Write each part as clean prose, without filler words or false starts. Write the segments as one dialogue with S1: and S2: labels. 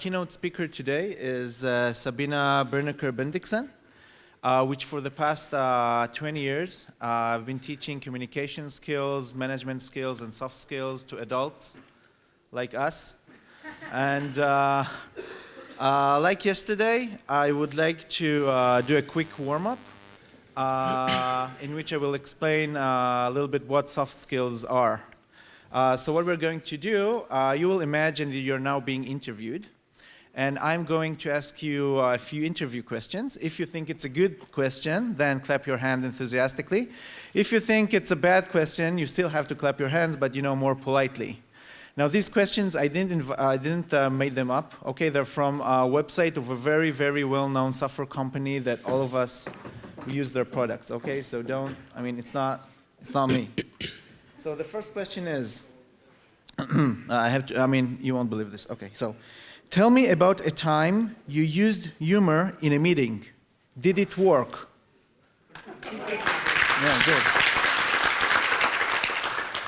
S1: keynote speaker today is Sabine Bernecker-Bendixen, which for the past 20 years I've been teaching communication skills, management skills, and soft skills to adults like us. And like yesterday, I would like to do a quick warm-up in which I will explain a little bit what soft skills are. So what we're going to do, you will imagine that you're now being interviewed, and I'm going to ask you a few interview questions. If you think it's a good question, then clap your hand enthusiastically. If you think it's a bad question, you still have to clap your hands, but more politely. Now these questions, I didn't make them up. Okay, they're from a website of a very, very well-known software company that all of us use their products. Okay, so it's not me. So the first question is, you won't believe this. Okay, so tell me about a time you used humor in a meeting. Did it work? Yeah, good.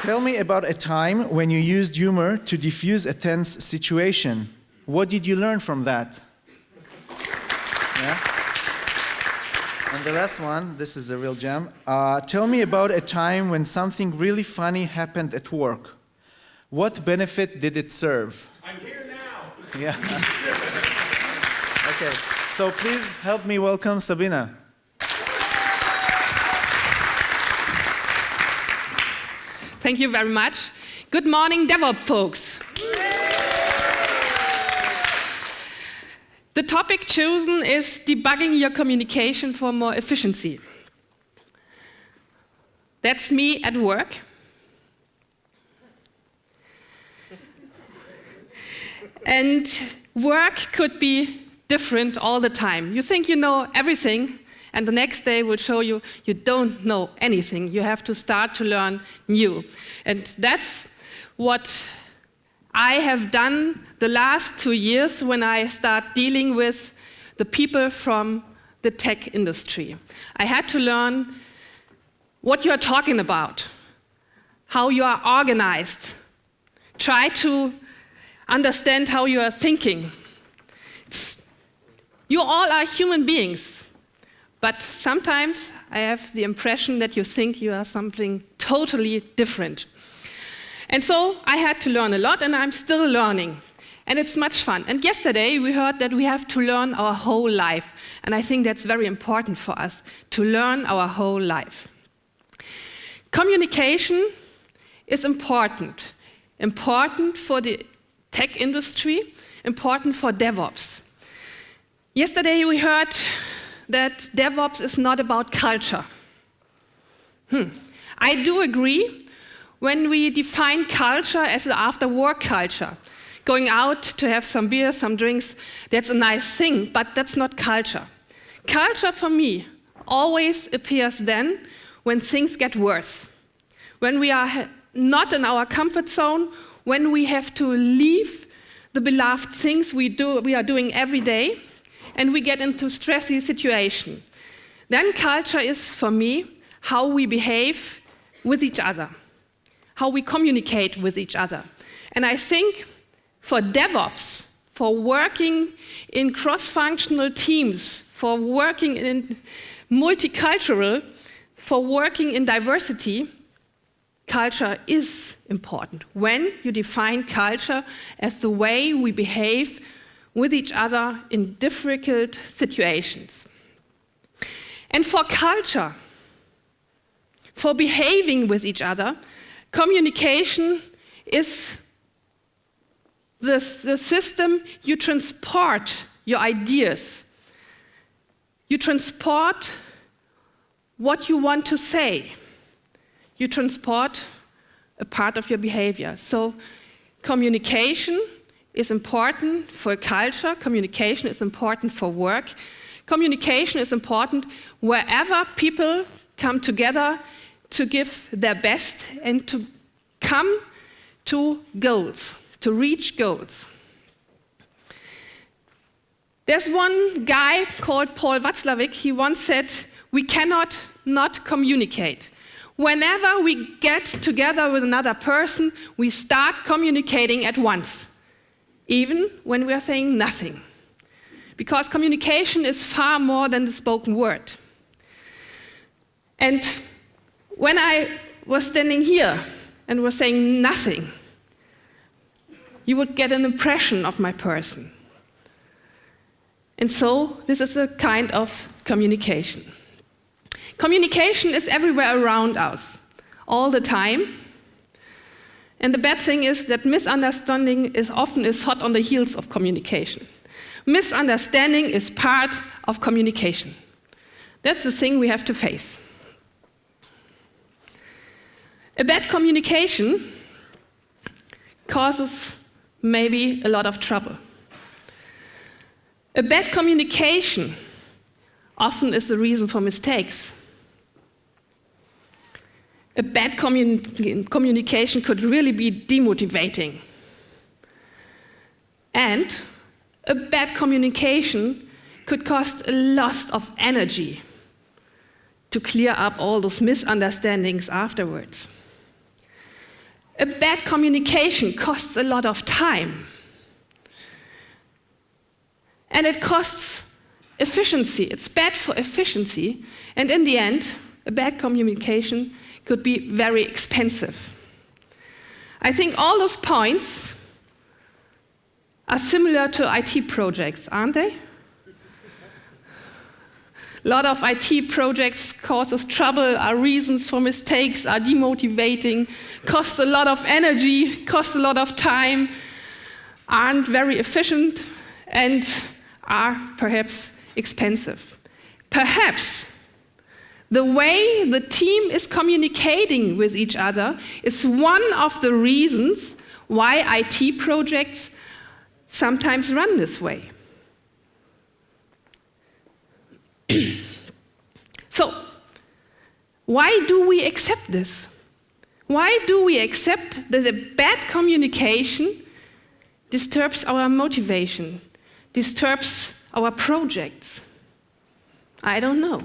S1: Tell me about a time when you used humor to diffuse a tense situation. What did you learn from that? Yeah? And the last one, this is a real gem. Tell me about a time when something really funny happened at work. What benefit did it serve?
S2: I'm here now.
S1: Yeah. Okay, so please help me welcome Sabine.
S3: Thank you very much. Good morning, DevOps folks. The topic chosen is debugging your communication for more efficiency. That's me at work. And work could be different all the time. You think you know everything, and the next day will show you you don't know anything. You have to start to learn new. And that's what I have done the last 2 years when I start dealing with the people from the tech industry. I had to learn what you are talking about, how you are organized, try to understand how you are thinking. You all are human beings, but sometimes I have the impression that you think you are something totally different. And so I had to learn a lot, and I'm still learning. And it's much fun. And yesterday we heard that we have to learn our whole life. And I think that's very important for us, to learn our whole life. Communication is important. Important for the tech industry, important for DevOps. Yesterday we heard that DevOps is not about culture. I do agree. When we define culture as an after-work culture, going out to have some beer, some drinks, that's a nice thing, but that's not culture. Culture for me always appears then when things get worse, when we are not in our comfort zone, when we have to leave the beloved things we are doing every day, and we get into stressy situation. Then culture is, for me, how we behave with each other, how we communicate with each other. And I think for DevOps, for working in cross-functional teams, for working in multicultural, for working in diversity, culture is important. When you define culture as the way we behave with each other in difficult situations. And for culture, for behaving with each other, communication is the system you transport your ideas. You transport what you want to say. You transport a part of your behavior. So communication is important for culture. Communication is important for work. Communication is important wherever people come together to give their best and to come to goals, to reach goals. There's one guy called Paul Watzlawick. He once said, we cannot not communicate. Whenever we get together with another person, we start communicating at once. even when we are saying nothing. Because communication is far more than the spoken word. And when I was standing here and was saying nothing, you would get an impression of my person. And so this is a kind of communication. Communication is everywhere around us, all the time. And the bad thing is that misunderstanding is often hot on the heels of communication. Misunderstanding is part of communication. That's the thing we have to face. A bad communication causes maybe a lot of trouble. A bad communication often is the reason for mistakes. A bad communication could really be demotivating. And a bad communication could cost a lot of energy to clear up all those misunderstandings afterwards. A bad communication costs a lot of time. And it costs efficiency. It's bad for efficiency. And in the end, a bad communication could be very expensive. I think all those points are similar to IT projects, aren't they? A lot of IT projects causes trouble, are reasons for mistakes, are demotivating, cost a lot of energy, cost a lot of time, aren't very efficient, and are perhaps expensive. Perhaps the way the team is communicating with each other is one of the reasons why IT projects sometimes run this way. So, why do we accept this? Why do we accept that a bad communication disturbs our motivation, disturbs our projects? I don't know.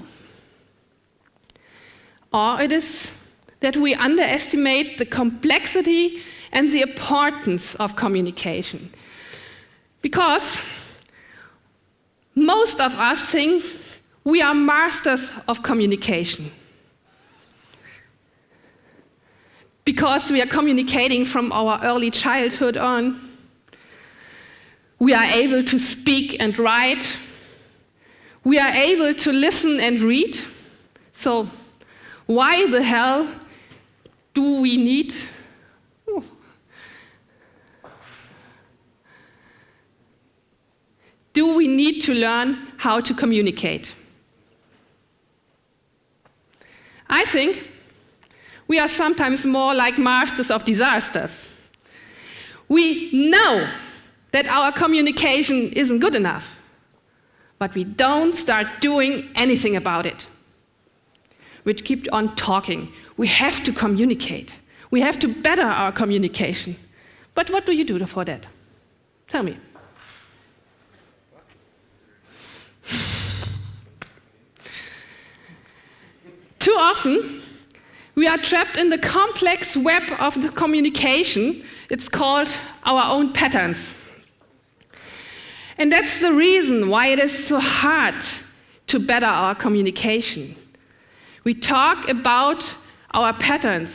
S3: Or it is that we underestimate the complexity and the importance of communication. Because most of us think we are masters of communication. Because we are communicating from our early childhood on. We are able to speak and write. We are able to listen and read. So why the hell do we need to learn how to communicate? I think we are sometimes more like masters of disasters. We know that our communication isn't good enough, but we don't start doing anything about it. We keep on talking. We have to communicate. We have to better our communication. But what do you do for that? Tell me. Too often, we are trapped in the complex web of the communication. It's called our own patterns. And that's the reason why it is so hard to better our communication. We talk about our patterns.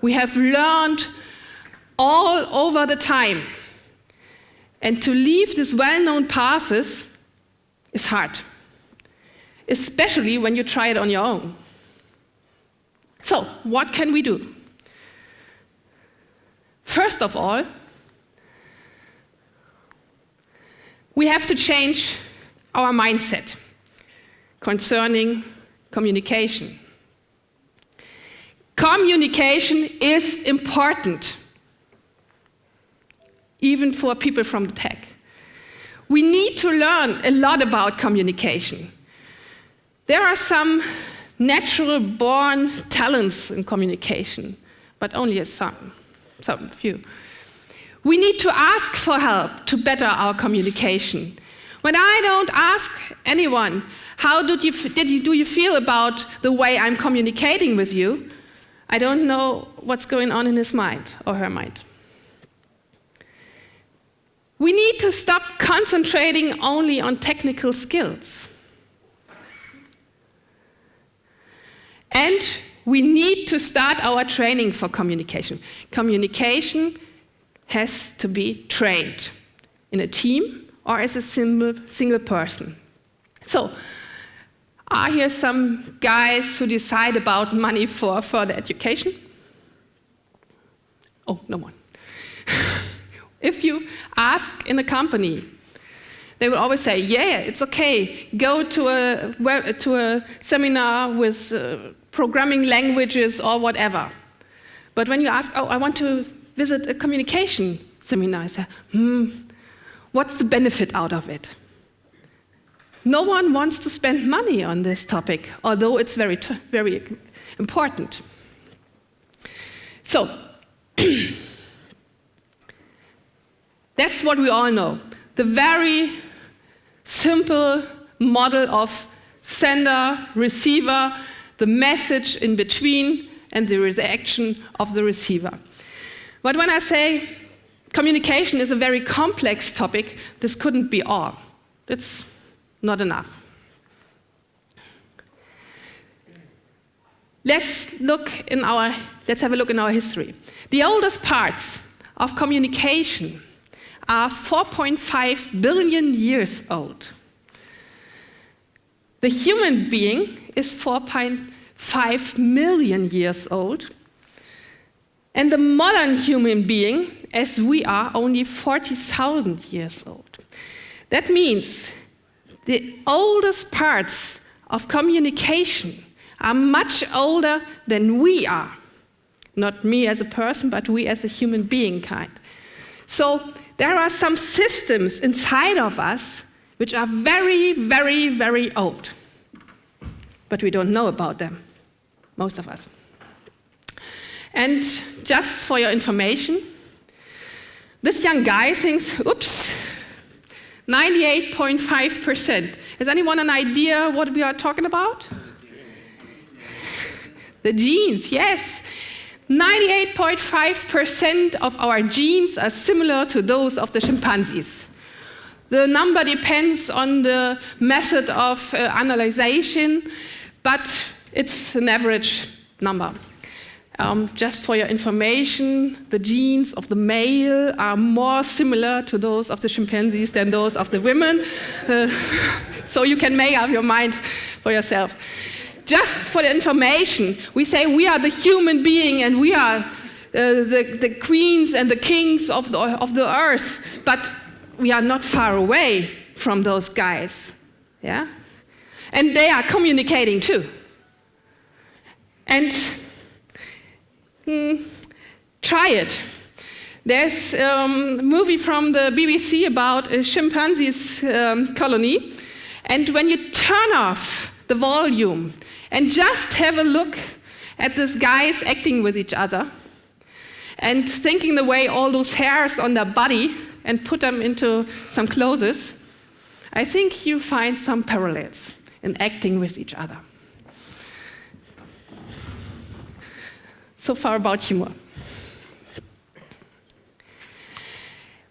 S3: We have learned all over the time. And to leave these well-known paths is hard, especially when you try it on your own. So, what can we do? First of all, we have to change our mindset concerning communication. Communication is important, even for people from the tech. We need to learn a lot about communication. There are some natural born talents in communication, but only some few. We need to ask for help to better our communication. When I don't ask anyone, how do you feel about the way I'm communicating with you, I don't know what's going on in his mind or her mind. We need to stop concentrating only on technical skills. And we need to start our training for communication. Communication has to be trained in a team or as a single person. So, are here some guys who decide about money for further education? Oh, no one. If you ask in a company, they will always say, yeah, it's okay, go to a seminar with programming languages or whatever. But when you ask, oh, I want to visit a communication seminar, I say, what's the benefit out of it? No one wants to spend money on this topic, although it's very important. So, that's what we all know. The very simple model of sender, receiver, the message in between, and the reaction of the receiver. But when I say communication is a very complex topic, this couldn't be all. It's not enough. Let's have a look in our history. The oldest parts of communication are 4.5 billion years old. The human being is 4.5 million years old. And the modern human being, as we are, only 40,000 years old. That means the oldest parts of communication are much older than we are. Not me as a person, but we as a human being kind. So there are some systems inside of us which are very, very, very old. But we don't know about them, most of us. And just for your information, this young guy thinks, oops, 98.5%. Has anyone an idea what we are talking about? The genes, yes. 98.5% of our genes are similar to those of the chimpanzees. The number depends on the method of analyzation, but it's an average number. Just for your information, the genes of the male are more similar to those of the chimpanzees than those of the women. So you can make up your mind for yourself. Just for the information, we say we are the human being and we are the queens and the kings of the earth, but we are not far away from those guys. Yeah? And they are communicating too. And try it. There's a movie from the BBC about a chimpanzee's colony, and when you turn off the volume and just have a look at these guys acting with each other and thinking the way all those hairs on their body and put them into some clothes, I think you find some parallels in acting with each other. So far about humor.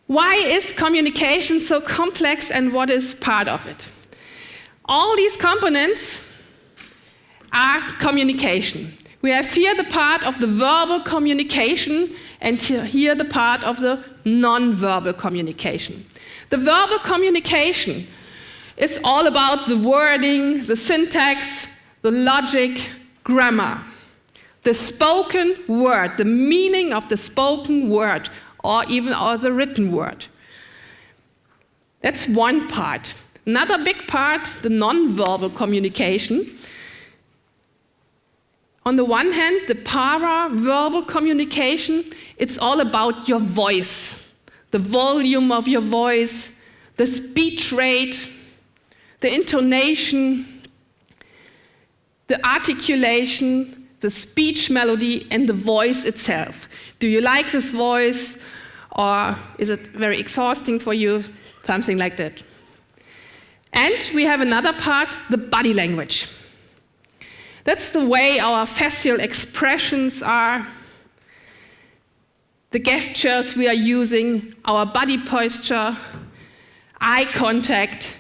S3: Why is communication so complex and what is part of it? All these components are communication. We have here the part of the verbal communication and here the part of the non-verbal communication. The verbal communication is all about the wording, the syntax, the logic, grammar. The spoken word, the meaning of the spoken word, or even the written word. That's one part. Another big part, the non-verbal communication. On the one hand, the para-verbal communication, it's all about your voice, the volume of your voice, the speech rate, the intonation, the articulation, the speech melody, and the voice itself. Do you like this voice, or is it very exhausting for you? Something like that. And we have another part, the body language. That's the way our facial expressions are. the gestures we are using, our body posture, eye contact,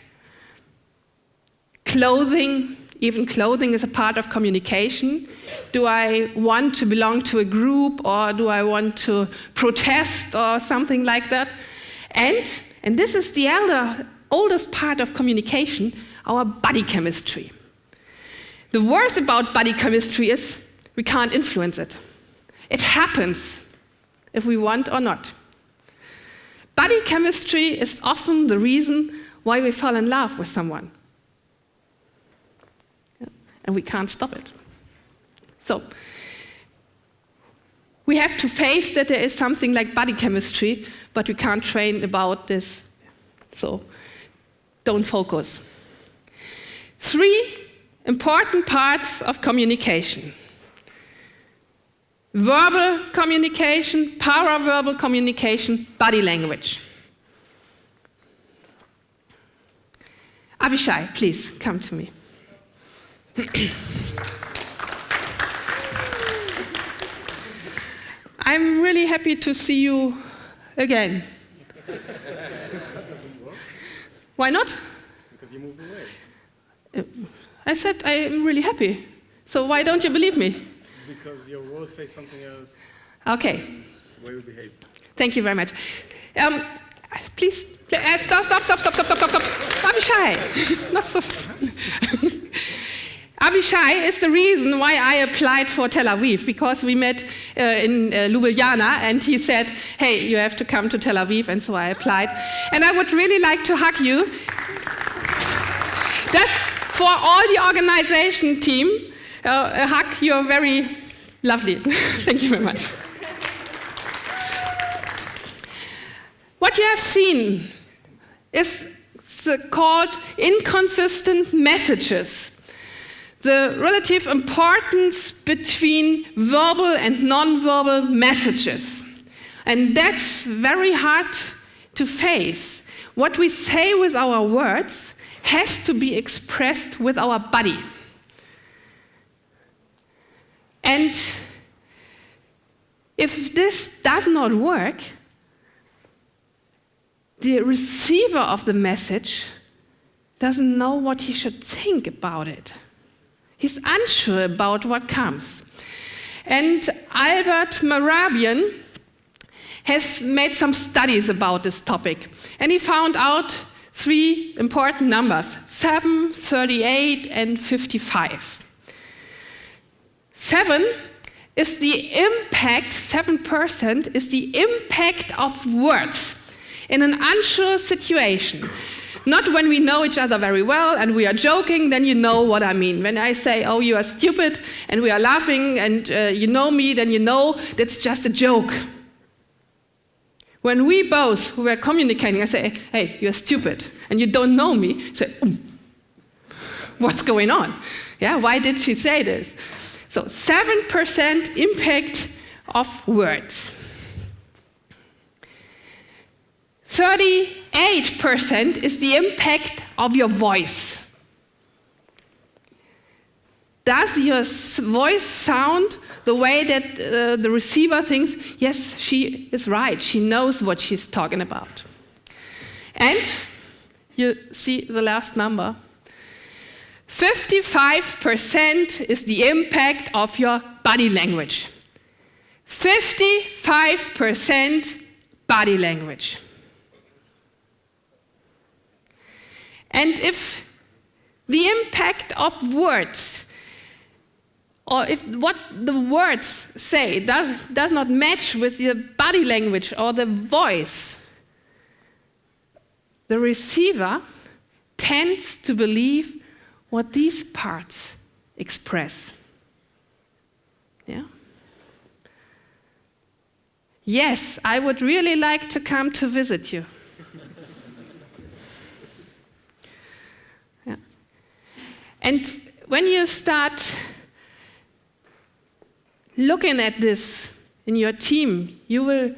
S3: clothing. Even clothing is a part of communication. Do I want to belong to a group, or do I want to protest or something like that? And this is the oldest part of communication, our body chemistry. The worst about body chemistry is we can't influence it. It happens if we want or not. Body chemistry is often the reason why we fall in love with someone. And we can't stop it. So, we have to face that there is something like body chemistry, but we can't train about this. So, don't focus. 3 important parts of communication. Verbal communication, paraverbal communication, body language. Avishai, please come to me. I'm really happy to see you again. Why not?
S2: Because you moved away.
S3: I said I'm really happy. So why don't you believe me?
S2: Because your words say something else.
S3: Okay.
S2: The way we behave.
S3: Thank you very much. Please, stop. Avishai. Not so. Avishai is the reason why I applied for Tel Aviv, because we met in Ljubljana, and he said, hey, you have to come to Tel Aviv, and so I applied. And I would really like to hug you. That's for all the organization team. A hug, you're very lovely. Thank you very much. What you have seen is called inconsistent messages. The relative importance between verbal and non-verbal messages. And that's very hard to face. What we say with our words has to be expressed with our body. And if this does not work, the receiver of the message doesn't know what he should think about it. He's unsure about what comes. And Albert Mehrabian has made some studies about this topic. And he found out 3 important numbers: 7, 38, and 55. 7 is the impact, 7% is the impact of words in an unsure situation. Not when we know each other very well and we are joking, then you know what I mean. When I say, oh, you are stupid, and we are laughing, and you know me, then you know that's just a joke. When we both who are communicating, I say, hey, you're stupid, and you don't know me, you say, what's going on? Yeah, why did she say this? So 7% impact of words. 38% is the impact of your voice. Does your voice sound the way that the receiver thinks, yes, she is right, she knows what she's talking about? And you see the last number. 55% is the impact of your body language. 55% body language. And if the impact of words, or if what the words say does not match with your body language or the voice, the receiver tends to believe what these parts express. Yeah? Yes, I would really like to come to visit you. Yeah. And when you start looking at this in your team, you will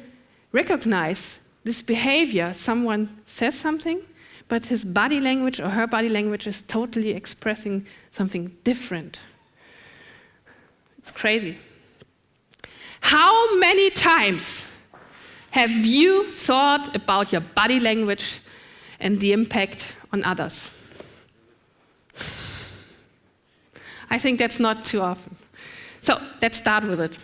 S3: recognize this behavior. Someone says something, but his body language or her body language is totally expressing something different. It's crazy. How many times Have you thought about your body language and the impact on others? I think that's not too often. So let's start with it.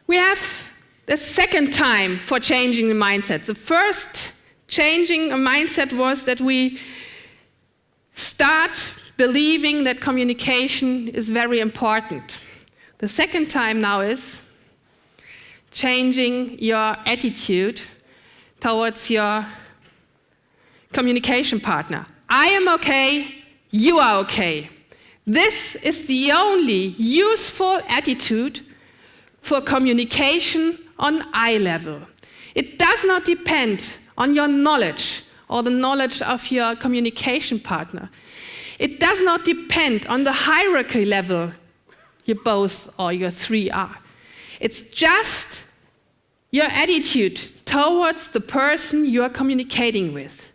S3: We have the second time for changing the mindset. The first changing a mindset was that we start believing that communication is very important. The second time now is changing your attitude towards your communication partner. I am okay, you are okay. This is the only useful attitude for communication on eye level. It does not depend on your knowledge or the knowledge of your communication partner. It does not depend on the hierarchy level you both or you three are. It's just your attitude towards the person you are communicating with.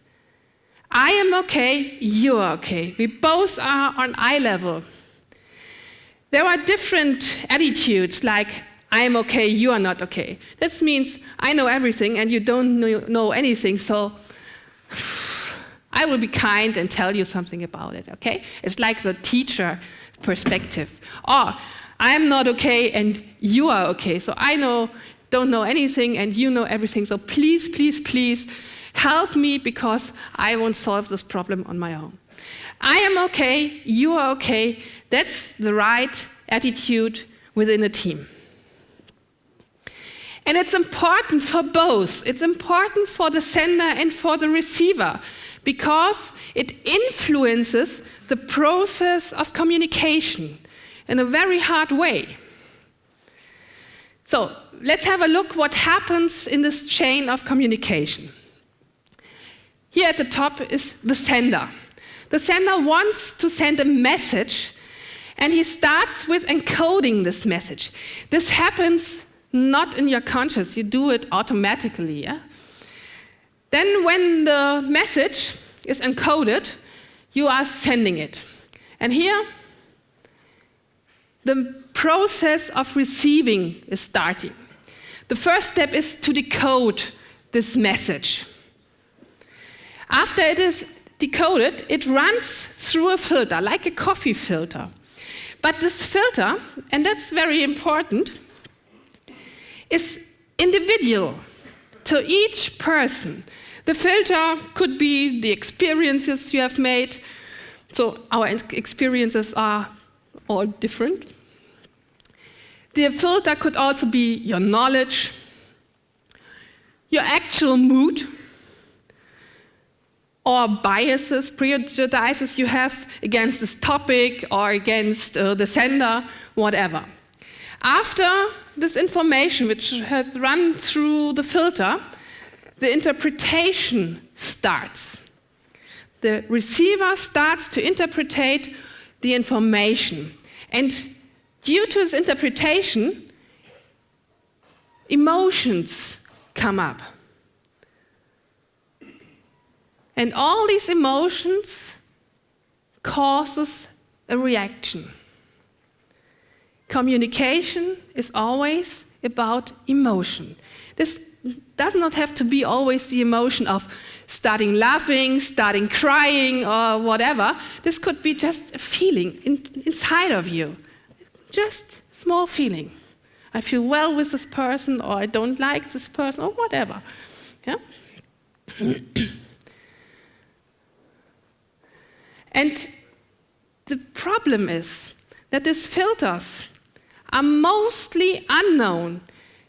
S3: I am okay, you are okay. We both are on eye level. There are different attitudes like I am okay, you are not okay. This means I know everything and you don't know anything, so I will be kind and tell you something about it, okay? It's like the teacher perspective. Or I am not okay and you are okay, so I don't know anything and you know everything, so please, please, please help me because I won't solve this problem on my own. I am okay, you are okay. That's the right attitude within a team. And it's important for both. It's important for the sender and for the receiver because it influences the process of communication in a very hard way. So let's have a look what happens in this chain of communication. Here at the top is the sender. The sender wants to send a message and he starts with encoding this message. This happens not in your conscious, you do it automatically. Yeah? Then when the message is encoded, you are sending it. And here, the process of receiving is starting. The first step is to decode this message. After it is decoded, it runs through a filter, like a coffee filter. But this filter, and that's very important, is individual to each person. The filter could be the experiences you have made. So our experiences are all different. The filter could also be your knowledge, your actual mood, or biases, prejudices you have against this topic or against the sender, whatever. After this information, which has run through the filter, the interpretation starts. The receiver starts to interpret the information. And due to this interpretation, emotions come up. And all these emotions causes a reaction. Communication is always about emotion. This does not have to be always the emotion of starting laughing, starting crying, or whatever. This could be just a feeling inside of you. Just small feeling. I feel well with this person, or I don't like this person, or whatever. Yeah? And the problem is that these filters are mostly unknown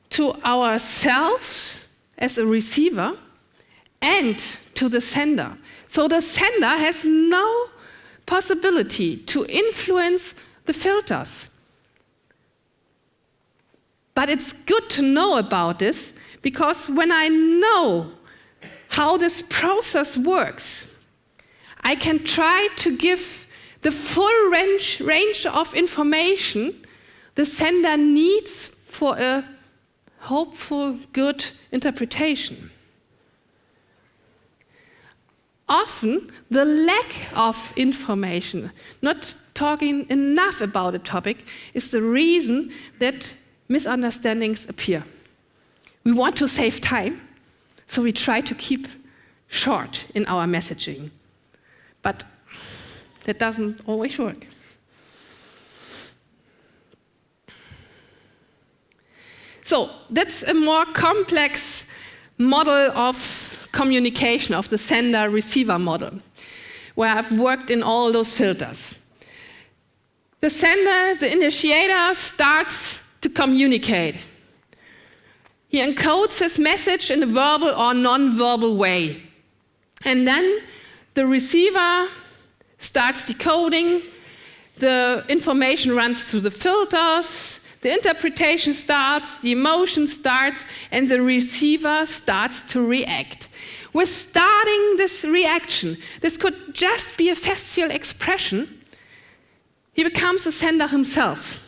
S3: to ourselves as a receiver and to the sender. So the sender has no possibility to influence the filters. But it's good to know about this because when I know how this process works, I can try to give the full range of information the sender needs for a hopeful, good interpretation. Often, the lack of information, not talking enough about a topic, is the reason that misunderstandings appear. We want to save time, so we try to keep short in our messaging. But that doesn't always work. So that's a more complex model of communication, of the sender-receiver model, where I've worked in all those filters. The sender, the initiator, starts to communicate. He encodes his message in a verbal or non-verbal way. And then the receiver starts decoding, the information runs through the filters, the interpretation starts, the emotion starts, and the receiver starts to react. With starting this reaction, this could just be a facial expression, he becomes a sender himself.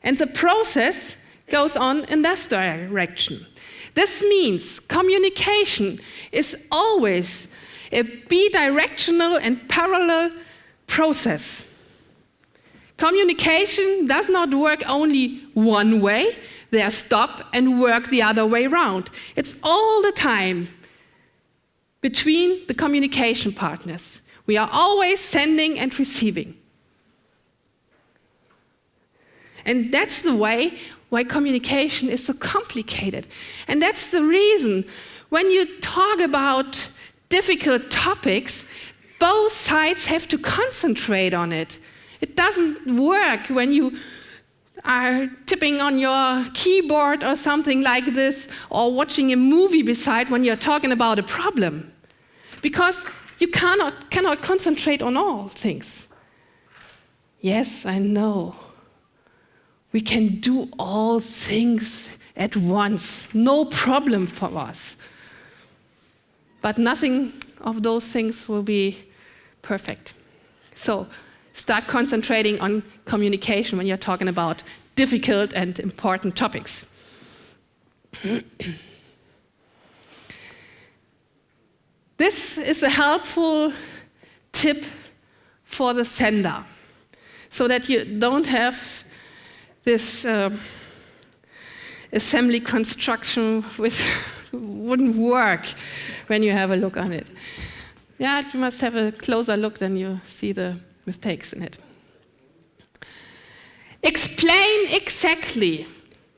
S3: And the process goes on in this direction. This means communication is always a bidirectional and parallel process. Communication does not work only one way, they stop and work the other way around. It's all the time between the communication partners. We are always sending and receiving. And that's the way why communication is so complicated. And that's the reason when you talk about difficult topics, both sides have to concentrate on it. It doesn't work when you are tipping on your keyboard or something like this, or watching a movie beside when you're talking about a problem. Because you cannot concentrate on all things. Yes, I know. We can do all things at once. No problem for us. But nothing of those things will be perfect. So start concentrating on communication when you're talking about difficult and important topics. This is a helpful tip for the sender, so that you don't have this assembly construction which wouldn't work when you have a look on it. Yeah, you must have a closer look, then you see the mistakes in it. Explain exactly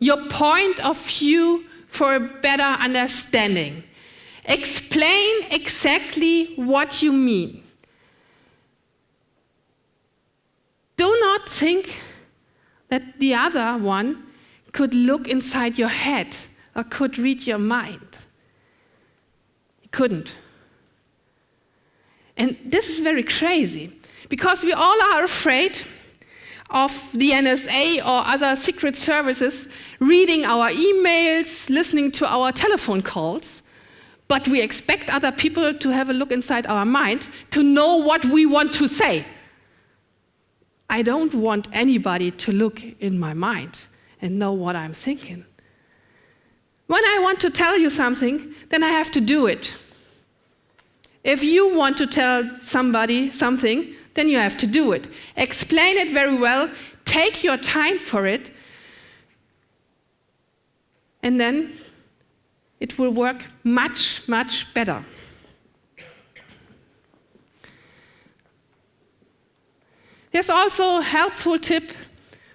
S3: your point of view for a better understanding. Explain exactly what you mean. Do not think that the other one could look inside your head or could read your mind. He couldn't. And this is very crazy, because we all are afraid of the NSA or other secret services reading our emails, listening to our telephone calls, but we expect other people to have a look inside our mind to know what we want to say. I don't want anybody to look in my mind and know what I'm thinking. When I want to tell you something, then I have to do it. If you want to tell somebody something, then you have to do it. Explain it very well, take your time for it, and then it will work much, much better. There's also a helpful tip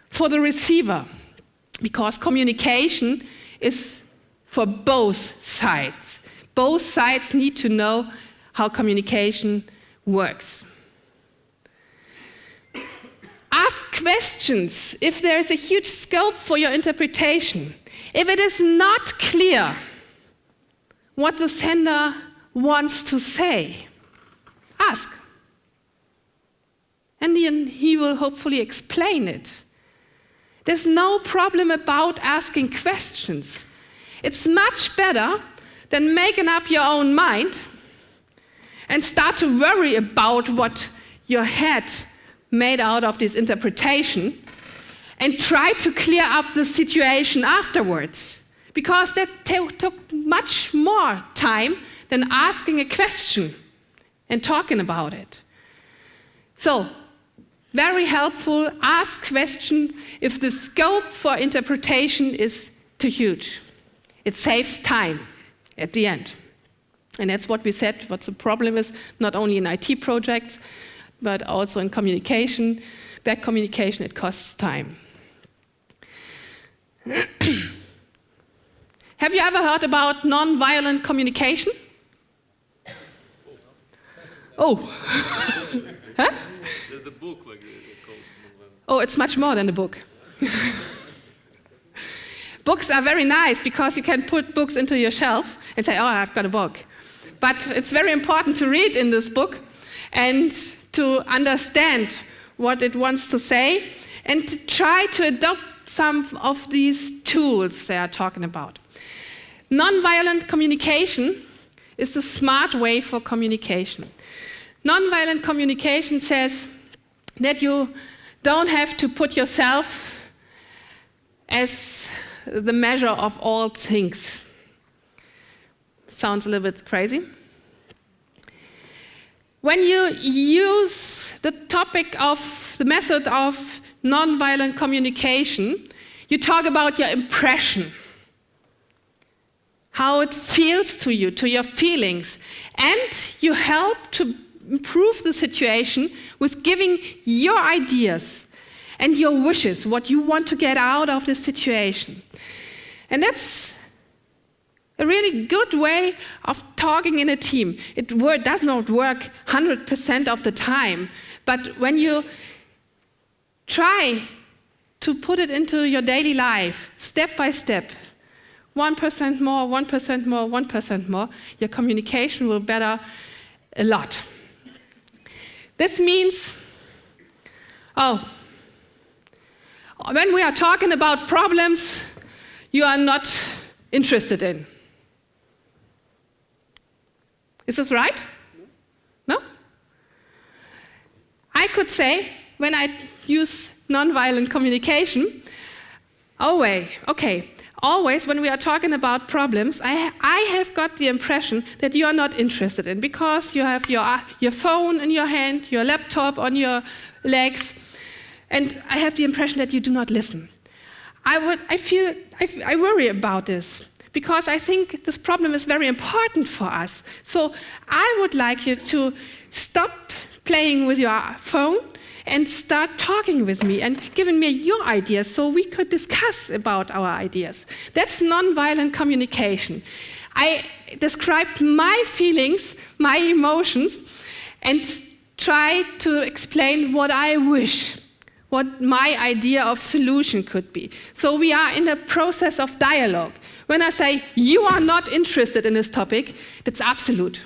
S3: for the receiver, because communication is for both sides. Both sides need to know how communication works. Ask questions if there is a huge scope for your interpretation. If it is not clear what the sender wants to say, ask. And then he will hopefully explain it. There's no problem about asking questions. It's much better than making up your own mind and start to worry about what your head made out of this interpretation and try to clear up the situation afterwards. Because that took much more time than asking a question and talking about it. So, very helpful, ask questions if the scope for interpretation is too huge. It saves time at the end. And that's what we said, what the problem is, not only in IT projects, but also in communication. Bad communication, it costs time. Have you ever heard about nonviolent communication? Oh. Huh?
S4: There's a book like called Nonviolent.
S3: Oh, it's much more than a book. Books are very nice because you can put books into your shelf and say, oh, I've got a book. But it's very important to read in this book and to understand what it wants to say and to try to adopt some of these tools they are talking about. Nonviolent communication is the smart way for communication. Nonviolent communication says that you don't have to put yourself as the measure of all things. Sounds a little bit crazy. When you use the topic of the method of nonviolent communication, you talk about your impression, how it feels to you, to your feelings, and you help to improve the situation with giving your ideas and your wishes, what you want to get out of the situation. And that's a really good way of talking in a team. It does not work 100% of the time, but when you try to put it into your daily life, step by step, 1% more, 1% more, 1% more, your communication will better a lot. This means, when we are talking about problems you are not interested in. Is this right? No? I could say, when I use nonviolent communication, always when we are talking about problems, I have got the impression that you are not interested in, because you have your phone in your hand, your laptop on your legs, and I have the impression that you do not listen. I worry about this, because I think this problem is very important for us. So I would like you to stop playing with your phone and start talking with me and giving me your ideas so we could discuss about our ideas. That's nonviolent communication. I describe my feelings, my emotions, and try to explain what I wish, what my idea of solution could be. So we are in a process of dialogue. When I say, you are not interested in this topic, that's absolute.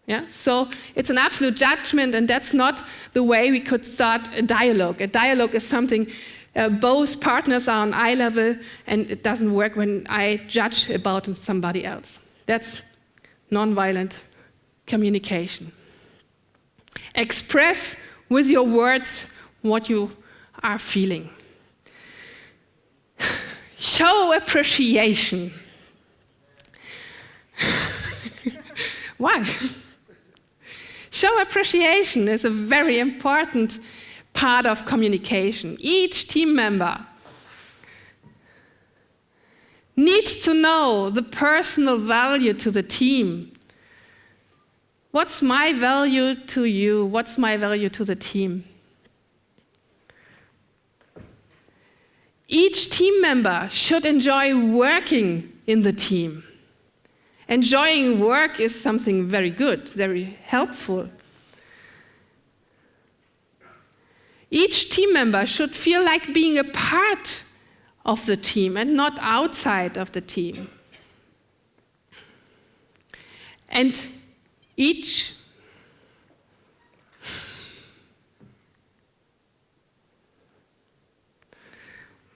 S3: Yeah? So it's an absolute judgment, and that's not the way we could start a dialogue. A dialogue is something both partners are on eye level, and it doesn't work when I judge about somebody else. That's nonviolent communication. Express with your words what you are feeling. Show appreciation. Why? Show appreciation is a very important part of communication. Each team member needs to know the personal value to the team. What's my value to you? What's my value to the team? Each team member should enjoy working in the team. Enjoying work is something very good, very helpful. Each team member should feel like being a part of the team and not outside of the team. And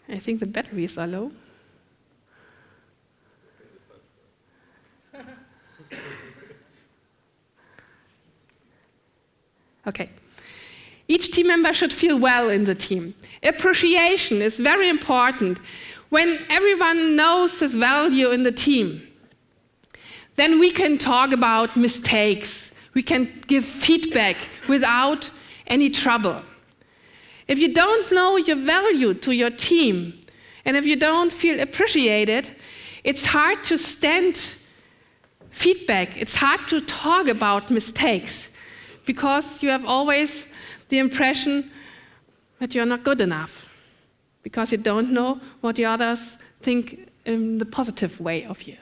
S3: I think the batteries are low. Okay. Each team member should feel well in the team. Appreciation is very important. When everyone knows his value in the team, then we can talk about mistakes. We can give feedback without any trouble. If you don't know your value to your team, And if you don't feel appreciated, it's hard to stand feedback. It's hard to talk about mistakes because you have always the impression that you're not good enough because you don't know what the others think in the positive way of you.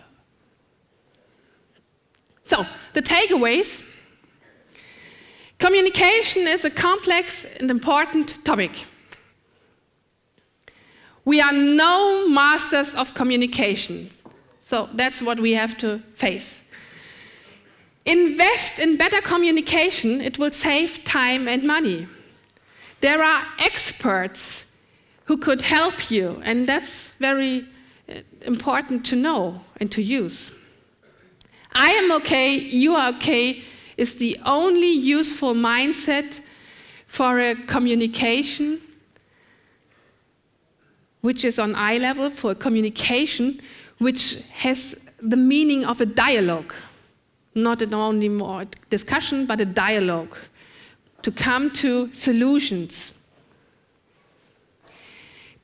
S3: So, the takeaways. Communication is a complex and important topic. We are no masters of communication. So that's what we have to face. Invest in better communication, it will save time and money. There are experts who could help you, and that's very important to know and to use. I am okay, you are okay is the only useful mindset for a communication which is on eye level, for a communication which has the meaning of a dialogue. Not only more discussion, but a dialogue to come to solutions.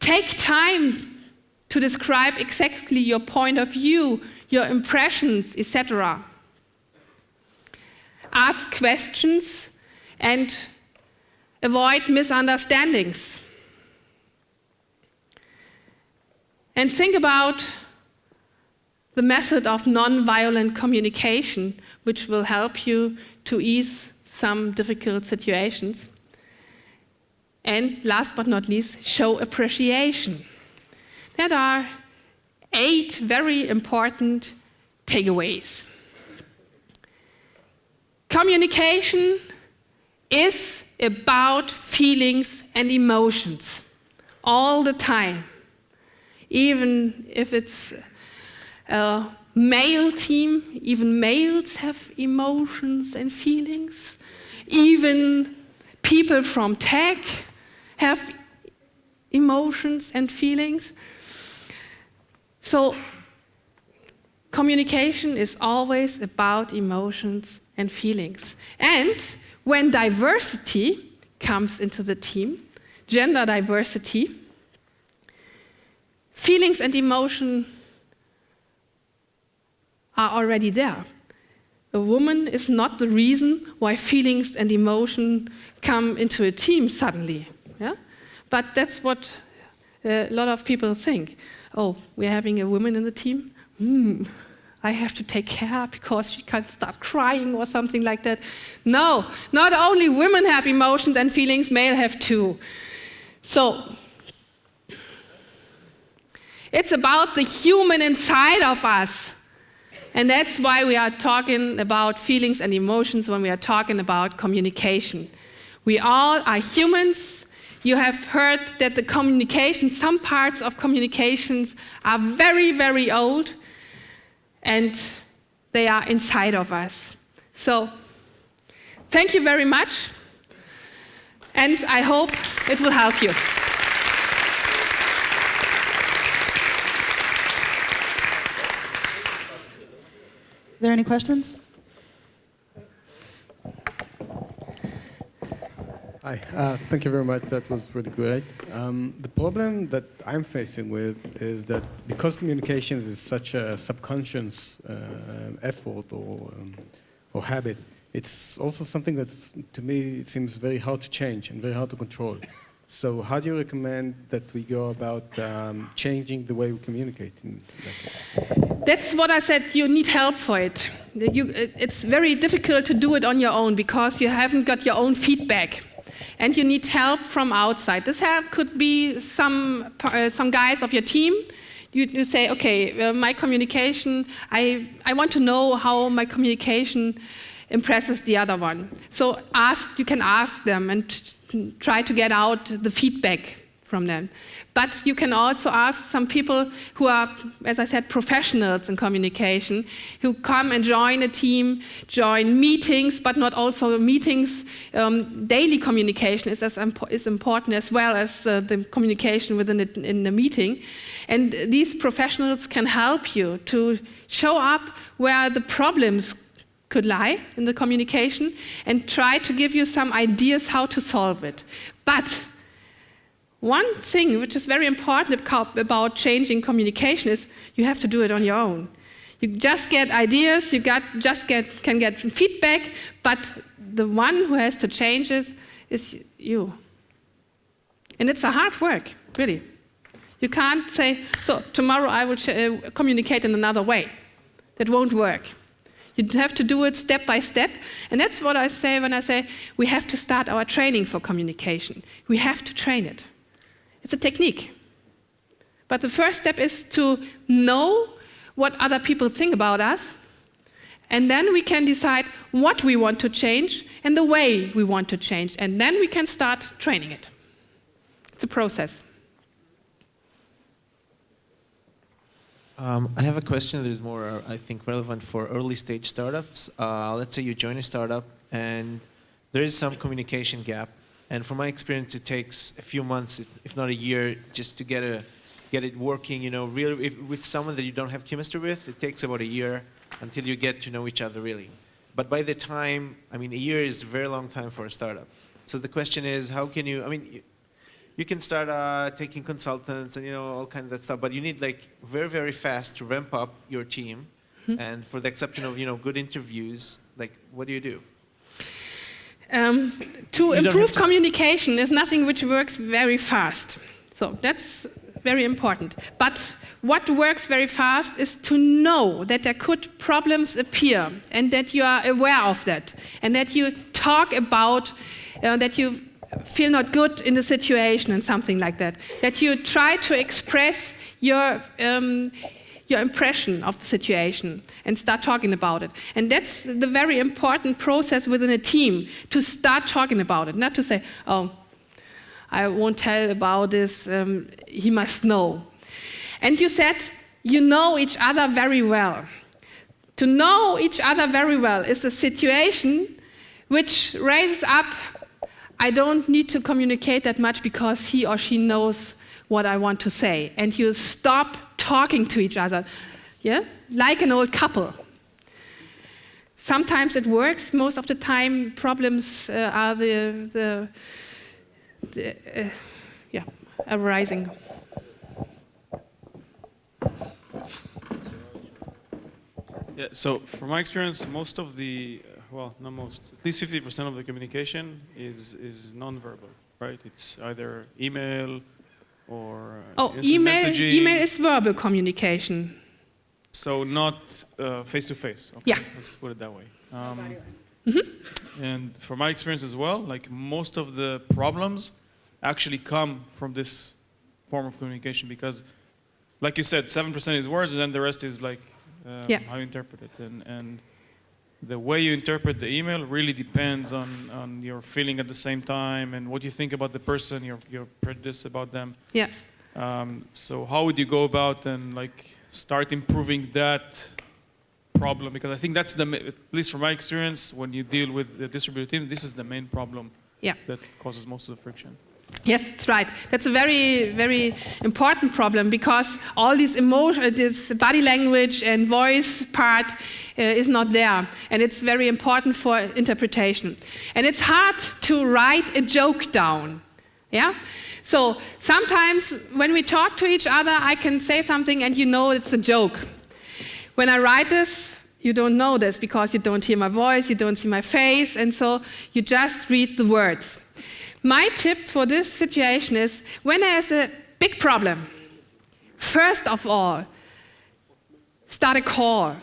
S3: Take time to describe exactly your point of view, your impressions, etc. Ask questions and avoid misunderstandings. And think about the method of nonviolent communication, which will help you to ease some difficult situations. And last but not least, show appreciation. There are 8 very important takeaways. Communication is about feelings and emotions all the time. Even if it's a male team, even males have emotions and feelings. Even people from tech have emotions and feelings. So communication is always about emotions and feelings. And when diversity comes into the team, gender diversity, feelings and emotion are already there. A woman is not the reason why feelings and emotion come into a team suddenly. Yeah? But that's what a lot of people think. Oh, we're having a woman in the team? I have to take care because she can't start crying or something like that. No, not only women have emotions and feelings, male have too. So, it's about the human inside of us. And that's why we are talking about feelings and emotions when we are talking about communication. We all are humans. You have heard that the communication, some parts of communications are very, very old, and they are inside of us. So, thank you very much, and I hope it will help you.
S5: Are there any questions?
S2: Hi, thank you very much. That was really great. The problem that I'm facing with is that because communications is such a subconscious effort or habit, it's also something that, to me, seems very hard to change and very hard to control. So how do you recommend that we go about changing the way we communicate in that case?
S3: That's what I said, you need help for it. It's very difficult to do it on your own because you haven't got your own feedback. And you need help from outside. This help could be some guys of your team. You say, okay, my communication, I want to know how my communication impresses the other one. So you can ask them and try to get out the feedback from them. But you can also ask some people who are, as I said, professionals in communication, who come and join a team, join meetings, but not also meetings. Daily communication is important as well as the communication in the meeting. And these professionals can help you to show up where the problems could lie in the communication and try to give you some ideas how to solve it. But One thing which is very important about changing communication is you have to do it on your own. You just get ideas, you can get feedback, but the one who has to change it is you. And it's a hard work, really. You can't say, so tomorrow I will communicate in another way. That won't work. You have to do it step by step. And that's what I say when I say we have to start our training for communication. We have to train it. It's a technique. But the first step is to know what other people think about us. And then we can decide what we want to change and the way we want to change. And then we can start training it. It's a process.
S1: I have a question that is more, I think, relevant for early stage startups. Let's say you join a startup and there is some communication gap. And from my experience, it takes a few months, if not a year, just to get it working. You know, really, with someone that you don't have chemistry with, it takes about a year until you get to know each other really. But by the time, I mean, a year is a very long time for a startup. So the question is, how can you? I mean, you can start taking consultants and all kinds of that stuff, but you need like very, very fast to ramp up your team, and for the exception of good interviews. Like, what do you do?
S3: To improve communication is nothing which works very fast. So that's very important. But what works very fast is to know that there could problems appear and that you are aware of that and that you talk about that you feel not good in the situation and something like that. That you try to express your impression of the situation and start talking about it. And that's the very important process within a team, to start talking about it, not to say, oh, I won't tell about this, he must know. And you said you know each other very well. To know each other very well is a situation which raises up, I don't need to communicate that much because he or she knows what I want to say. And you stop talking to each other, like an old couple. Sometimes it works. Most of the time, problems are arising.
S6: Yeah. So, from my experience, most of the not most, at least 50% of the communication is non-verbal, right? It's either email or messaging.
S3: Email is verbal communication.
S6: So not face-to-face. Okay,
S3: yeah.
S6: Let's put it that way. And from my experience as well, like most of the problems actually come from this form of communication because, like you said, 7% is words and then the rest is like how you interpret it. And the way you interpret the email really depends on your feeling at the same time and what you think about the person, your prejudice about them.
S3: Yeah.
S6: So how would you go about and like start improving that problem? Because I think that's at least from my experience, when you deal with the distributed team, this is the main problem that causes most of the friction.
S3: Yes, that's right. That's a very, very important problem because all these this body language and voice part is not there. And it's very important for interpretation. And it's hard to write a joke down. Yeah? So sometimes when we talk to each other, I can say something and you know it's a joke. When I write this, you don't know this because you don't hear my voice, you don't see my face, and so you just read the words. My tip for this situation is, when there's a big problem, first of all, start a call.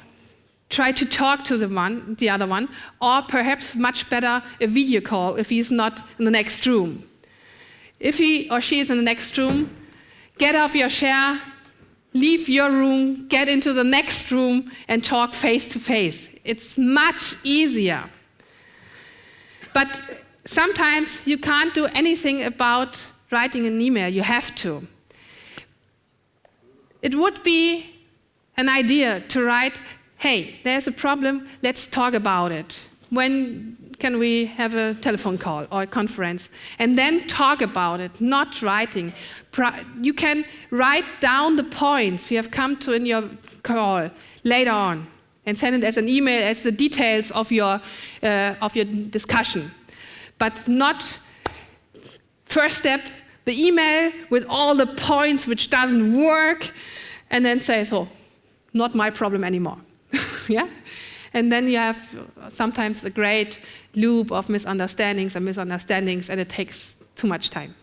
S3: Try to talk to the other one, or perhaps much better, a video call if he's not in the next room. If he or she is in the next room, get off your chair, leave your room, get into the next room, and talk face to face. It's much easier. But sometimes you can't do anything about writing an email. You have to. It would be an idea to write, hey, there's a problem, let's talk about it. When can we have a telephone call or a conference? And then talk about it, not writing. You can write down the points you have come to in your call later on and send it as an email as the details of your discussion. But not first step, the email with all the points which doesn't work, and then say, so, not my problem anymore. Yeah? And then you have sometimes a great loop of misunderstandings, and it takes too much time.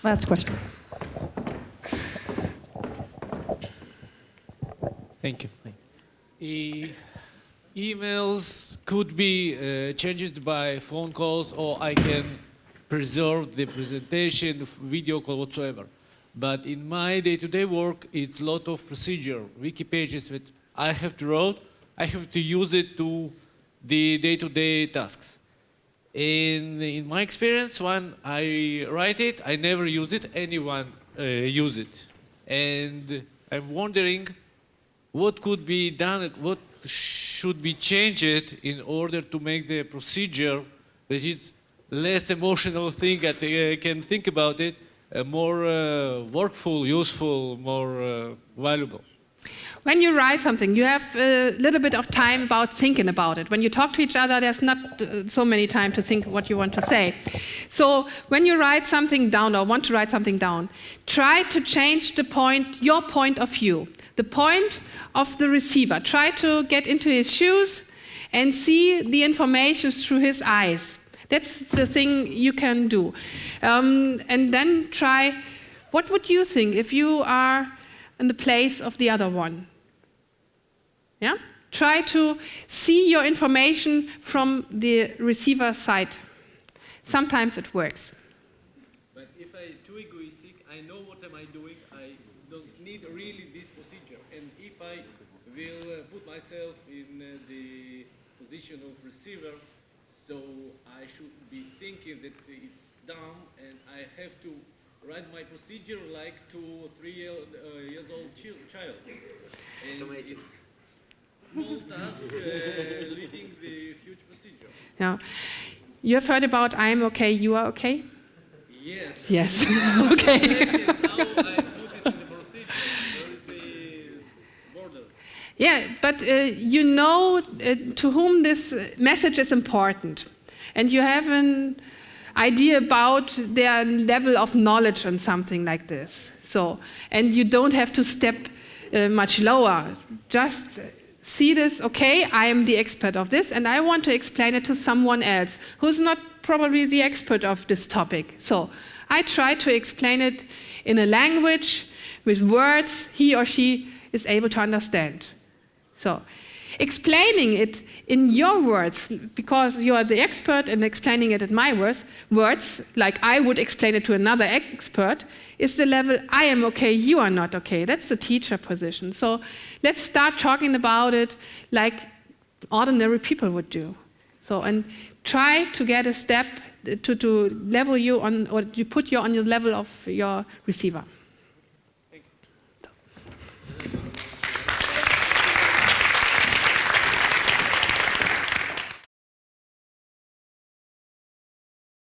S5: Last question.
S7: Thank you. Emails could be changed by phone calls, or I can preserve the presentation, video call, whatsoever. But in my day-to-day work, it's a lot of procedure, wiki pages that I have to write. I have to use it to the day-to-day tasks. In my experience, when I write it, I never use it. Anyone use it, and I'm wondering what could be done, what should be changed in order to make the procedure that is less emotional thing that I can think about it, more workful, useful, more valuable.
S3: When you write something, you have a little bit of time about thinking about it. When you talk to each other, there's not so many time to think what you want to say. So when you write something down or want to write something down, try to change the point, your point of view, the point of the receiver. Try to get into his shoes and see the information through his eyes. That's the thing you can do. And then try, what would you think if you are in the place of the other one? Yeah? Try to see your information from the receiver side. Sometimes it works.
S7: But if I'm too egoistic, I know what am I doing. I don't need really this procedure. And if I will put myself in the position of receiver, so I should be thinking that it's dumb, and I have to write my procedure like 2 or 3 years old child. And it's small task leading the huge procedure.
S3: Yeah. You have heard about I'm okay, you are okay?
S7: Yes.
S3: Yes. Okay.
S7: How I put it in the procedure, where is the border?
S3: Yeah, but you know to whom this message is important. And you have an idea about their level of knowledge on something like this. So, and you don't have to step much lower. Just see this, okay, I am the expert of this, and I want to explain it to someone else who's not probably the expert of this topic. So I try to explain it in a language with words he or she is able to understand. So explaining it in your words, because you are the expert, and explaining it in my words, like I would explain it to another expert, is the level I am okay, you are not okay. That's the teacher position. So let's start talking about it like ordinary people would do. So, and try to get a step to level you on, or you put you on your level of your receiver.